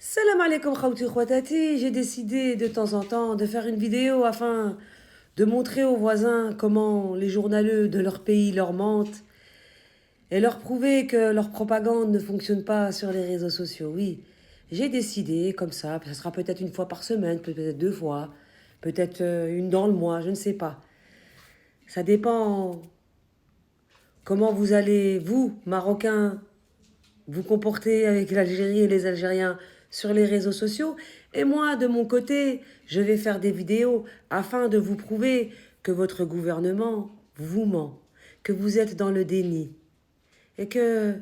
Salam alaikum khawti khwatati, j'ai décidé de temps en temps de faire une vidéo afin de montrer aux voisins comment les journaleux de leur pays leur mentent et leur prouver que leur propagande ne fonctionne pas sur les réseaux sociaux. Oui, j'ai décidé comme ça sera peut-être une fois par semaine, peut-être deux fois, peut-être une dans le mois, je ne sais pas. Ça dépend comment vous allez, vous, Marocains, vous comporter avec l'Algérie et les Algériens sur les réseaux sociaux. Et moi, de mon côté, je vais faire des vidéos afin de vous prouver que votre gouvernement vous ment, que vous êtes dans le déni et que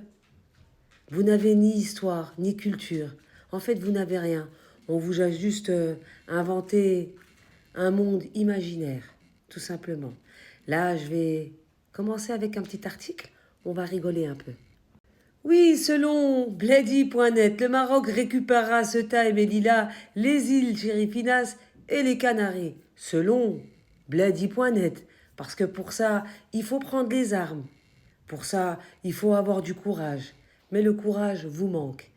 vous n'avez ni histoire ni culture. En fait, vous n'avez rien. On vous a juste inventé un monde imaginaire, tout simplement. Là, je vais commencer avec un petit article. On va rigoler un peu. Oui, selon Bledi.net, le Maroc récupérera Ceuta et Melilla, les îles Chérifinas et les Canaries. Selon Bledi.net, parce que pour ça, il faut prendre les armes. Pour ça, il faut avoir du courage. Mais le courage vous manque.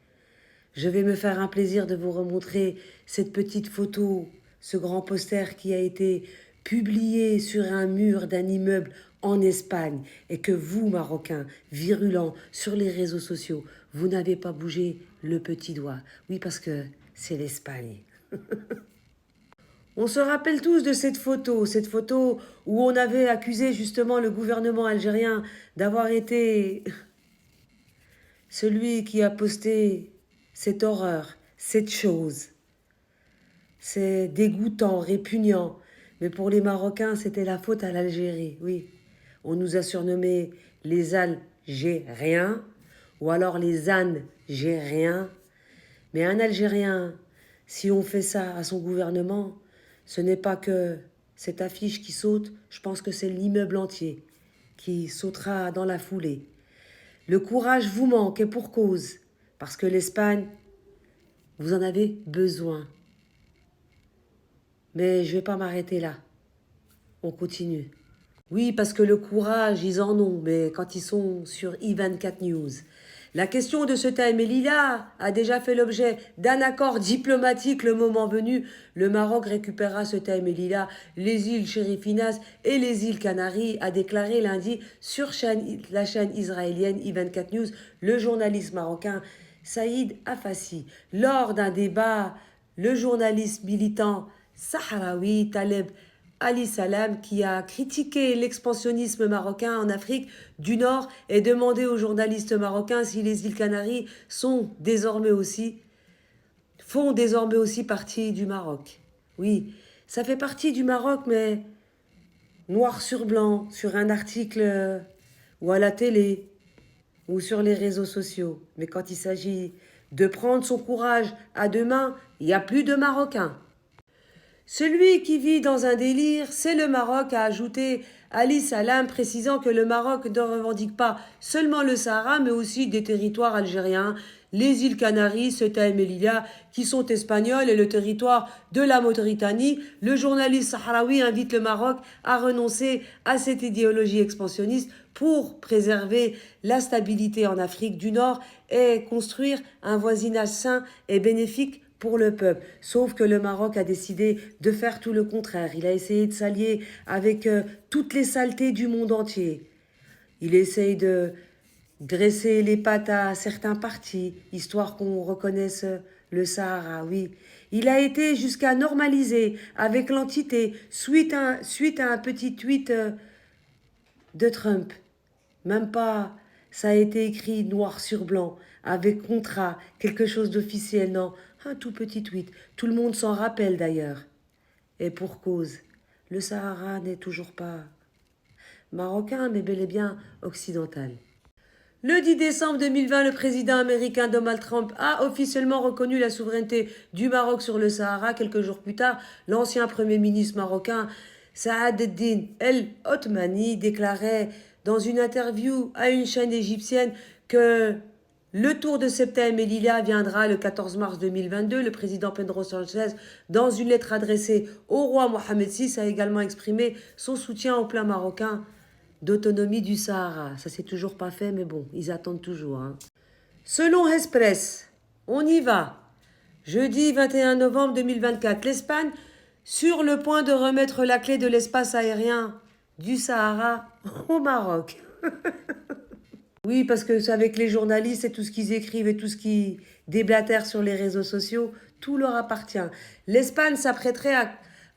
Je vais me faire un plaisir de vous remontrer cette petite photo, ce grand poster qui a été publié sur un mur d'un immeuble en Espagne et que vous, Marocains, virulents sur les réseaux sociaux, vous n'avez pas bougé le petit doigt. Oui, parce que c'est l'Espagne. On se rappelle tous de cette photo où on avait accusé justement le gouvernement algérien d'avoir été celui qui a posté cette horreur, cette chose. C'est dégoûtant, répugnant. Mais pour les Marocains, c'était la faute à l'Algérie, oui. On nous a surnommés les Algériens ou alors les Ânes-gériens. Mais un Algérien, si on fait ça à son gouvernement, ce n'est pas que cette affiche qui saute, je pense que c'est l'immeuble entier qui sautera dans la foulée. Le courage vous manque et pour cause, parce que l'Espagne, vous en avez besoin. Mais je ne vais pas m'arrêter là. On continue. Oui, parce que le courage, ils en ont, mais quand ils sont sur I24 News. La question de Ceuta et Melilla a déjà fait l'objet d'un accord diplomatique le moment venu. Le Maroc récupérera Ceuta et Melilla, les îles Chérifinas et les îles Canaries, a déclaré lundi sur la chaîne israélienne I24 News le journaliste marocain Saïd Afassi. Lors d'un débat, le journaliste militant sahraoui Taleb Ali Salam, qui a critiqué l'expansionnisme marocain en Afrique du Nord et demandé aux journalistes marocains si les îles Canaries font désormais aussi partie du Maroc. Oui, ça fait partie du Maroc, mais noir sur blanc, sur un article ou à la télé ou sur les réseaux sociaux. Mais quand il s'agit de prendre son courage à deux mains, il n'y a plus de Marocains. Celui qui vit dans un délire, c'est le Maroc, a ajouté Ali Salam, précisant que le Maroc ne revendique pas seulement le Sahara, mais aussi des territoires algériens, les îles Canaries, Ceuta et Melilla, qui sont espagnols, et le territoire de la Mauritanie. Le journaliste sahraoui invite le Maroc à renoncer à cette idéologie expansionniste pour préserver la stabilité en Afrique du Nord et construire un voisinage sain et bénéfique pour le peuple. Sauf que le Maroc a décidé de faire tout le contraire. Il a essayé de s'allier avec toutes les saletés du monde entier. Il essaye de dresser les pattes à certains partis, histoire qu'on reconnaisse le Sahara, oui. Il a été jusqu'à normaliser avec l'entité suite à un petit tweet de Trump. Même pas, ça a été écrit noir sur blanc, avec contrat, quelque chose d'officiel, non, un tout petit tweet. Tout le monde s'en rappelle d'ailleurs. Et pour cause, le Sahara n'est toujours pas marocain, mais bel et bien occidental. Le 10 décembre 2020, le président américain Donald Trump a officiellement reconnu la souveraineté du Maroc sur le Sahara. Quelques jours plus tard, l'ancien premier ministre marocain Saad Eddine El Othmani déclarait dans une interview à une chaîne égyptienne que le tour de Ceuta et Melilla viendra le 14 mars 2022. Le président Pedro Sánchez, dans une lettre adressée au roi Mohamed VI, a également exprimé son soutien au plan marocain d'autonomie du Sahara. Ça s'est toujours pas fait, mais bon, ils attendent toujours. Hein. Selon Express, on y va. Jeudi 21 novembre 2024, l'Espagne sur le point de remettre la clé de l'espace aérien du Sahara au Maroc. Oui, parce que c'est avec les journalistes et tout ce qu'ils écrivent et tout ce qu'ils déblatèrent sur les réseaux sociaux, tout leur appartient. L'Espagne s'apprêterait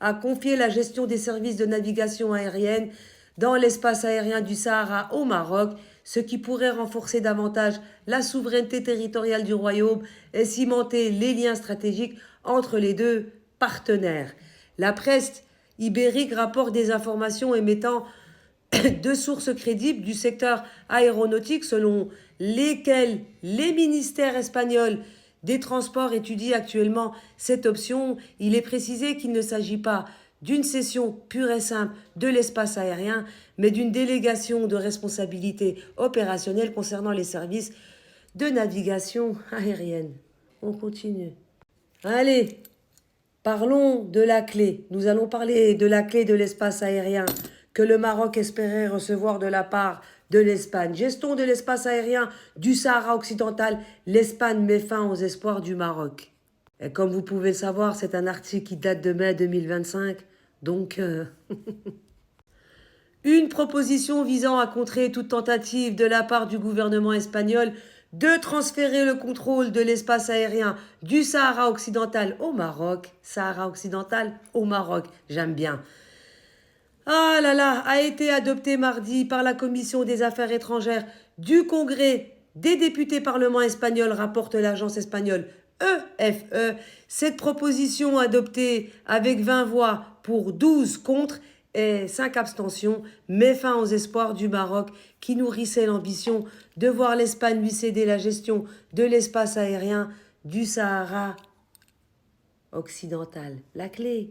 à confier la gestion des services de navigation aérienne dans l'espace aérien du Sahara au Maroc, ce qui pourrait renforcer davantage la souveraineté territoriale du royaume et cimenter les liens stratégiques entre les deux partenaires. La presse ibérique rapporte des informations émettant de sources crédibles du secteur aéronautique selon lesquelles les ministères espagnols des Transports étudient actuellement cette option. Il est précisé qu'il ne s'agit pas d'une cession pure et simple de l'espace aérien, mais d'une délégation de responsabilité opérationnelle concernant les services de navigation aérienne. On continue. Allez, parlons de la clé. Nous allons parler de la clé de l'espace aérien que le Maroc espérait recevoir de la part de l'Espagne. Gestion de l'espace aérien du Sahara occidental, l'Espagne met fin aux espoirs du Maroc. Et comme vous pouvez le savoir, c'est un article qui date de mai 2025, donc... Une proposition visant à contrer toute tentative de la part du gouvernement espagnol de transférer le contrôle de l'espace aérien du Sahara occidental au Maroc. Sahara occidental au Maroc, j'aime bien. Ah là là, a été adopté mardi par la Commission des Affaires étrangères du Congrès des députés parlement espagnol, rapporte l'agence espagnole EFE. Cette proposition adoptée avec 20 voix pour 12 contre et 5 abstentions met fin aux espoirs du Maroc qui nourrissait l'ambition de voir l'Espagne lui céder la gestion de l'espace aérien du Sahara occidental. La clé.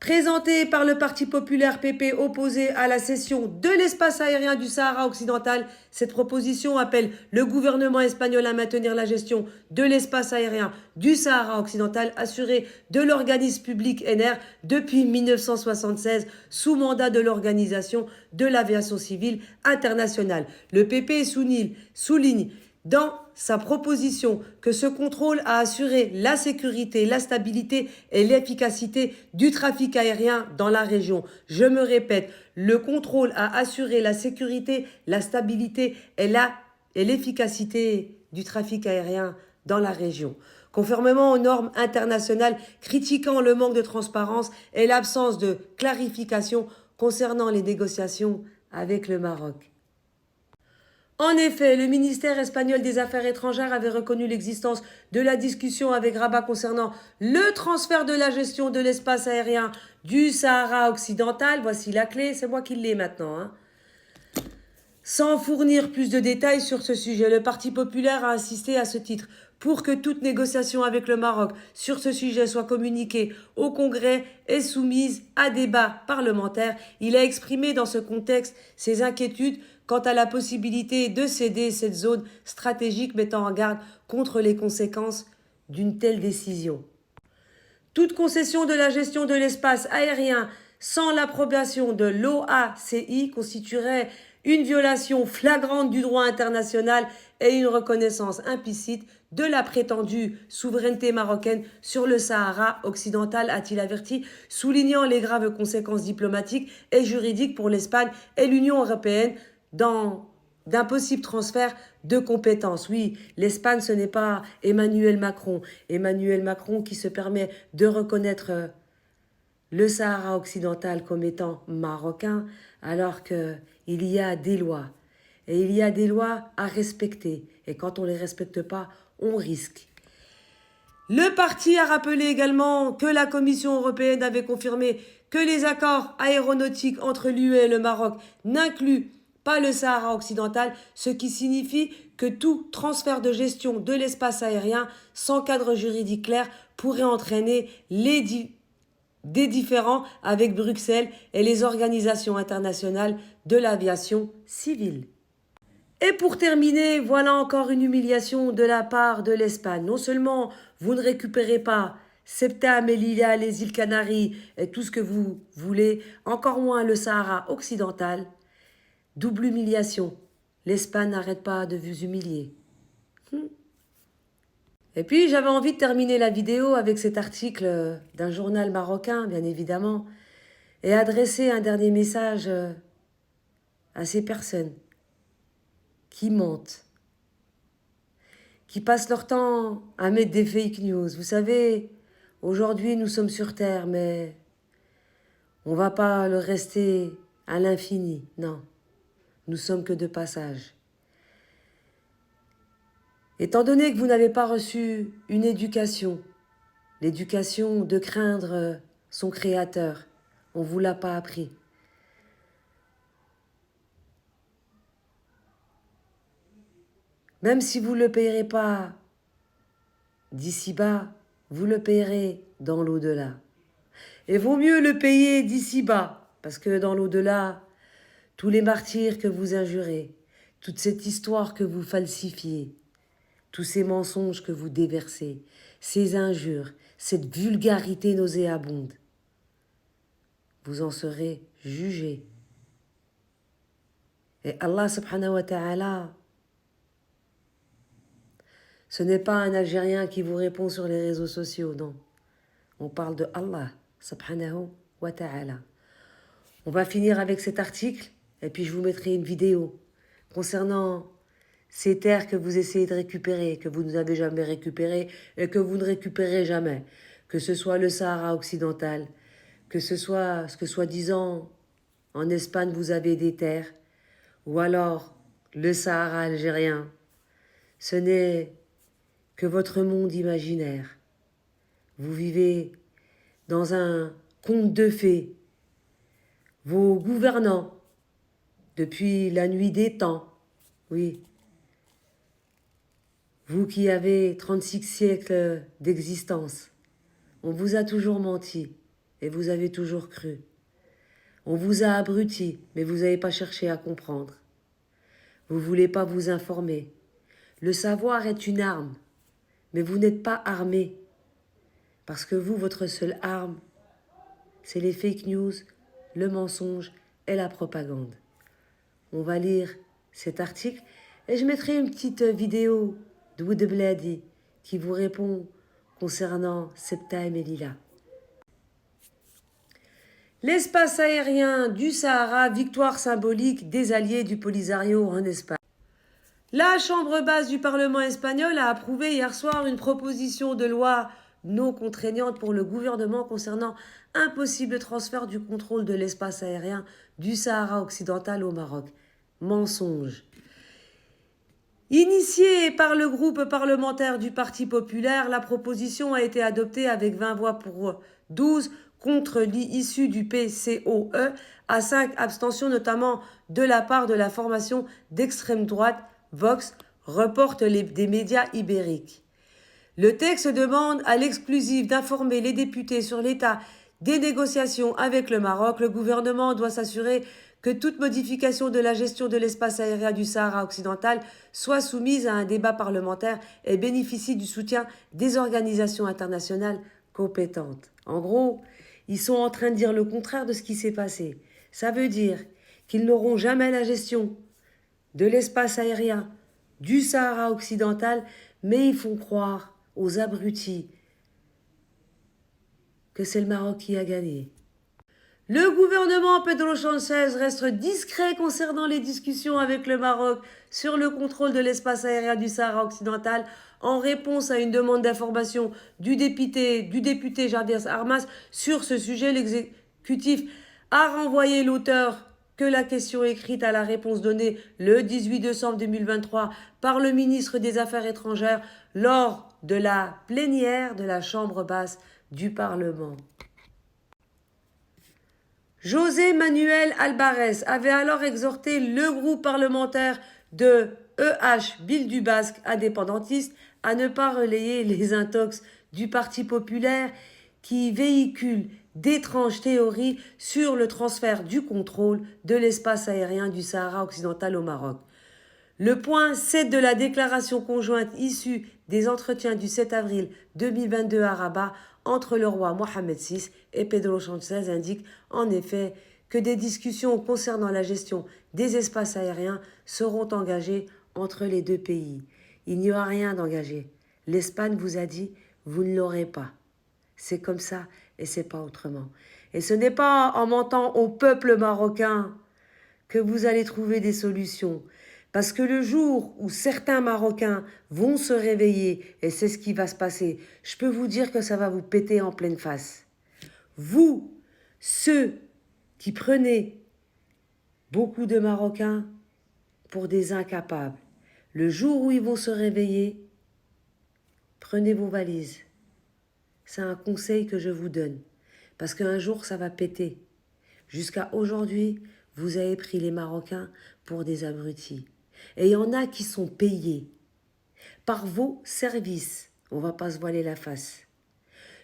Présentée par le Parti populaire PP opposé à la cession de l'espace aérien du Sahara occidental, cette proposition appelle le gouvernement espagnol à maintenir la gestion de l'espace aérien du Sahara occidental assuré de l'organisme public ENR depuis 1976 sous mandat de l'Organisation de l'aviation civile internationale. Le PP souligne dans sa proposition que ce contrôle a assuré la sécurité, la stabilité et l'efficacité du trafic aérien dans la région. Je me répète, le contrôle a assuré la sécurité, la stabilité et l'efficacité du trafic aérien dans la région. Conformément aux normes internationales critiquant le manque de transparence et l'absence de clarification concernant les négociations avec le Maroc. En effet, le ministère espagnol des Affaires étrangères avait reconnu l'existence de la discussion avec Rabat concernant le transfert de la gestion de l'espace aérien du Sahara occidental. Voici la clé, c'est moi qui l'ai maintenant. Sans fournir plus de détails sur ce sujet, le Parti populaire a insisté à ce titre pour que toute négociation avec le Maroc sur ce sujet soit communiquée au Congrès et soumise à débat parlementaire. Il a exprimé dans ce contexte ses inquiétudes quant à la possibilité de céder cette zone stratégique, mettant en garde contre les conséquences d'une telle décision. Toute concession de la gestion de l'espace aérien sans l'approbation de l'OACI constituerait une violation flagrante du droit international et une reconnaissance implicite de la prétendue souveraineté marocaine sur le Sahara occidental, a-t-il averti, soulignant les graves conséquences diplomatiques et juridiques pour l'Espagne et l'Union européenne d'un possible transfert de compétences. Oui, l'Espagne, ce n'est pas Emmanuel Macron. Emmanuel Macron qui se permet de reconnaître le Sahara occidental comme étant marocain, alors qu'il y a des lois. Et il y a des lois à respecter. Et quand on ne les respecte pas, on risque. Le parti a rappelé également que la Commission européenne avait confirmé que les accords aéronautiques entre l'UE et le Maroc n'incluent pas le Sahara occidental, ce qui signifie que tout transfert de gestion de l'espace aérien sans cadre juridique clair pourrait entraîner des différends avec Bruxelles et les organisations internationales de l'aviation civile. Et pour terminer, voilà encore une humiliation de la part de l'Espagne. Non seulement vous ne récupérez pas Ceuta, Melilla, les îles Canaries et tout ce que vous voulez, encore moins le Sahara occidental. Double humiliation. L'Espagne n'arrête pas de vous humilier. Et puis j'avais envie de terminer la vidéo avec cet article d'un journal marocain, bien évidemment, et adresser un dernier message à ces personnes qui mentent, qui passent leur temps à mettre des fake news. Vous savez, aujourd'hui nous sommes sur Terre, mais on ne va pas le rester à l'infini, non. Nous sommes que de passage. Étant donné que vous n'avez pas reçu une éducation, l'éducation de craindre son Créateur, on ne vous l'a pas appris. Même si vous ne le payerez pas d'ici-bas, vous le payerez dans l'au-delà. Et vaut mieux le payer d'ici-bas, parce que dans l'au-delà, tous les martyrs que vous injurez, toute cette histoire que vous falsifiez, tous ces mensonges que vous déversez, ces injures, cette vulgarité nauséabonde, vous en serez jugés. Et Allah subhanahu wa ta'ala, ce n'est pas un Algérien qui vous répond sur les réseaux sociaux, non. On parle de Allah subhanahu wa ta'ala. On va finir avec cet article et puis je vous mettrai une vidéo concernant ces terres que vous essayez de récupérer, que vous n'avez jamais récupérées et que vous ne récupérez jamais. Que ce soit le Sahara occidental, que ce soit ce que soi-disant en Espagne vous avez des terres, ou alors le Sahara algérien. Ce n'est que votre monde imaginaire. Vous vivez dans un conte de fées. Vos gouvernants, depuis la nuit des temps, oui, vous qui avez 36 siècles d'existence, on vous a toujours menti et vous avez toujours cru. On vous a abruti, mais vous n'avez pas cherché à comprendre. Vous ne voulez pas vous informer. Le savoir est une arme, mais vous n'êtes pas armé. Parce que vous, votre seule arme, c'est les fake news, le mensonge et la propagande. On va lire cet article et je mettrai une petite vidéo de Woodbladi qui vous répond concernant Septa et Melilla. L'espace aérien du Sahara, victoire symbolique des alliés du Polisario en Espagne. La Chambre basse du Parlement espagnol a approuvé hier soir une proposition de loi non contraignante pour le gouvernement concernant un possible transfert du contrôle de l'espace aérien du Sahara occidental au Maroc. Mensonge. Initiée par le groupe parlementaire du Parti populaire, la proposition a été adoptée avec 20 voix pour 12 contre l'issue du PCOE à 5 abstentions, notamment de la part de la formation d'extrême droite Vox, reporte des médias ibériques. Le texte demande à l'exclusif d'informer les députés sur l'état des négociations avec le Maroc. Le gouvernement doit s'assurer que toute modification de la gestion de l'espace aérien du Sahara occidental soit soumise à un débat parlementaire et bénéficie du soutien des organisations internationales compétentes. En gros, ils sont en train de dire le contraire de ce qui s'est passé. Ça veut dire qu'ils n'auront jamais la gestion de l'espace aérien du Sahara occidental, mais ils font croire aux abrutis que c'est le Maroc qui a gagné. Le gouvernement Pedro Sánchez reste discret concernant les discussions avec le Maroc sur le contrôle de l'espace aérien du Sahara occidental en réponse à une demande d'information du député Javier Armas sur ce sujet. L'exécutif a renvoyé l'auteur que la question écrite à la réponse donnée le 18 décembre 2023 par le ministre des Affaires étrangères lors de la plénière de la Chambre basse du Parlement. José Manuel Albares avait alors exhorté le groupe parlementaire de Bildu Basque indépendantiste à ne pas relayer les intox du Parti populaire qui véhiculent d'étranges théories sur le transfert du contrôle de l'espace aérien du Sahara occidental au Maroc. Le point 7 de la déclaration conjointe issue des entretiens du 7 avril 2022 à Rabat entre le roi Mohamed VI et Pedro Sánchez indique en effet que des discussions concernant la gestion des espaces aériens seront engagées entre les deux pays. Il n'y aura rien d'engagé. L'Espagne vous a dit, vous ne l'aurez pas. C'est comme ça et c'est pas autrement. Et ce n'est pas en mentant au peuple marocain que vous allez trouver des solutions. Parce que le jour où certains Marocains vont se réveiller, et c'est ce qui va se passer, je peux vous dire que ça va vous péter en pleine face. Vous, ceux qui prenez beaucoup de Marocains pour des incapables, le jour où ils vont se réveiller, prenez vos valises. C'est un conseil que je vous donne. Parce qu'un jour, ça va péter. Jusqu'à aujourd'hui, vous avez pris les Marocains pour des abrutis. Et il y en a qui sont payés par vos services. On ne va pas se voiler la face.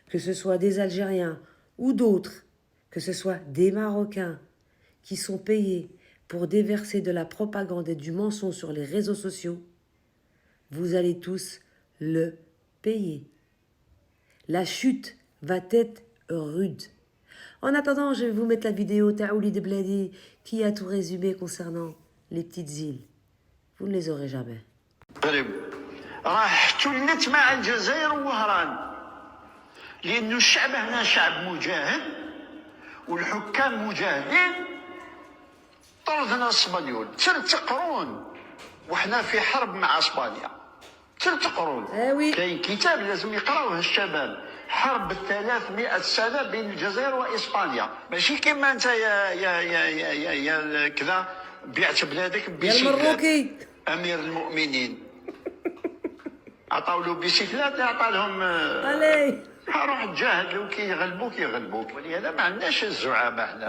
Que ce soit des Algériens ou d'autres, que ce soit des Marocains qui sont payés pour déverser de la propagande et du mensonge sur les réseaux sociaux, vous allez tous le payer. La chute va être rude. En attendant, je vais vous mettre la vidéo Taouli de Bladi qui a tout résumé concernant les petites îles. Vous ne les aurez jamais. راه احتلت مع الجزائر ووهران لأنه الشعب هنا شعب مجاهد والحكام مجاهدين. طردنا الاسبانيول 3 قرون وحنا في حرب مع اسبانيا 3 قرون. oui. كاين كتاب لازم يقراوه الشباب، حرب 300 سنة بين الجزائر وإسبانيا. ماشي كيما أنت يا كذا بيعت بلادك بيسيكلات. أمير المؤمنين عطاو له بيسيكلات، عطا لهم روح تجاهد، كي يغلبوك ولهذا ما عندناش الزعماء حنا.